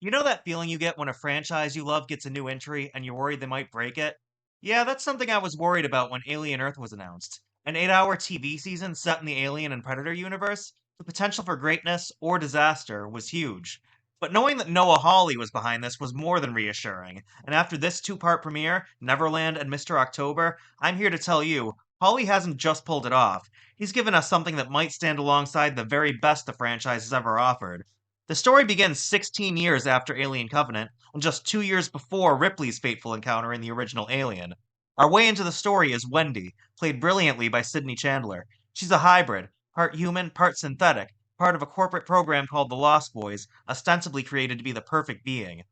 You know that feeling you get when a franchise you love gets a new entry and you're worried they might break it? Yeah, that's something I was worried about when Alien Earth was announced. An 8-hour TV season set in the Alien and Predator universe, the potential for greatness or disaster was huge. But knowing that Noah Hawley was behind this was more than reassuring. And after this two-part premiere, Neverland and Mr. October, I'm here to tell you, Hawley hasn't just pulled it off. He's given us something that might stand alongside the very best the franchise has ever offered. The story begins 16 years after Alien Covenant, and just 2 years before Ripley's fateful encounter in the original Alien. Our way into the story is Wendy, played brilliantly by Sydney Chandler. She's a hybrid, part human, part synthetic, part of a corporate program called the Lost Boys, ostensibly created to be the perfect being.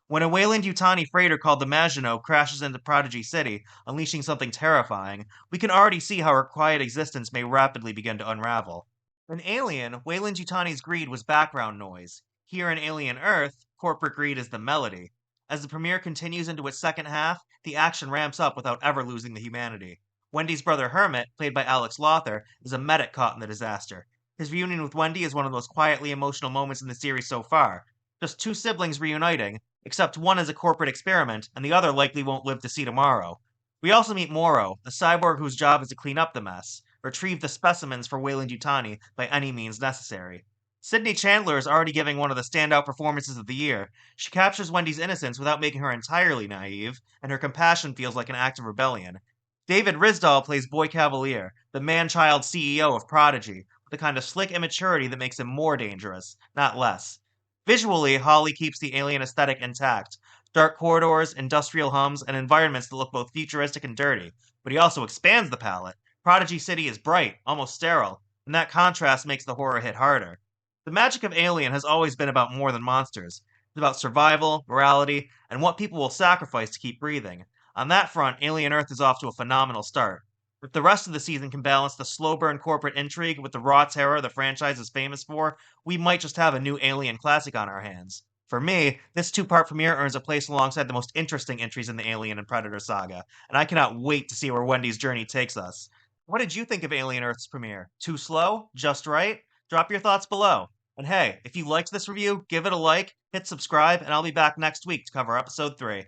When a Weyland-Yutani freighter called the Maginot crashes into Prodigy City, unleashing something terrifying, we can already see how her quiet existence may rapidly begin to unravel. In Alien, Weyland-Yutani's greed was background noise. Here in Alien Earth, corporate greed is the melody. As the premiere continues into its second half, the action ramps up without ever losing the humanity. Wendy's brother Hermit, played by Alex Lothar, is a medic caught in the disaster. His reunion with Wendy is one of the most quietly emotional moments in the series so far. Just two siblings reuniting, except one is a corporate experiment, and the other likely won't live to see tomorrow. We also meet Morrow, a cyborg whose job is to clean up the mess, retrieve the specimens for Weyland-Yutani by any means necessary. Sydney Chandler is already giving one of the standout performances of the year. She captures Wendy's innocence without making her entirely naive, and her compassion feels like an act of rebellion. David Risdall plays Boy Kavalier, the man-child CEO of Prodigy, with the kind of slick immaturity that makes him more dangerous, not less. Visually, Hawley keeps the alien aesthetic intact. Dark corridors, industrial hums, and environments that look both futuristic and dirty. But he also expands the palette. Prodigy City is bright, almost sterile, and that contrast makes the horror hit harder. The magic of Alien has always been about more than monsters. It's about survival, morality, and what people will sacrifice to keep breathing. On that front, Alien Earth is off to a phenomenal start. If the rest of the season can balance the slow burn corporate intrigue with the raw terror the franchise is famous for, we might just have a new Alien classic on our hands. For me, this two-part premiere earns a place alongside the most interesting entries in the Alien and Predator saga, and I cannot wait to see where Wendy's journey takes us. What did you think of Alien Earth's premiere? Too slow? Just right? Drop your thoughts below. And hey, if you liked this review, give it a like, hit subscribe, and I'll be back next week to cover episode 3.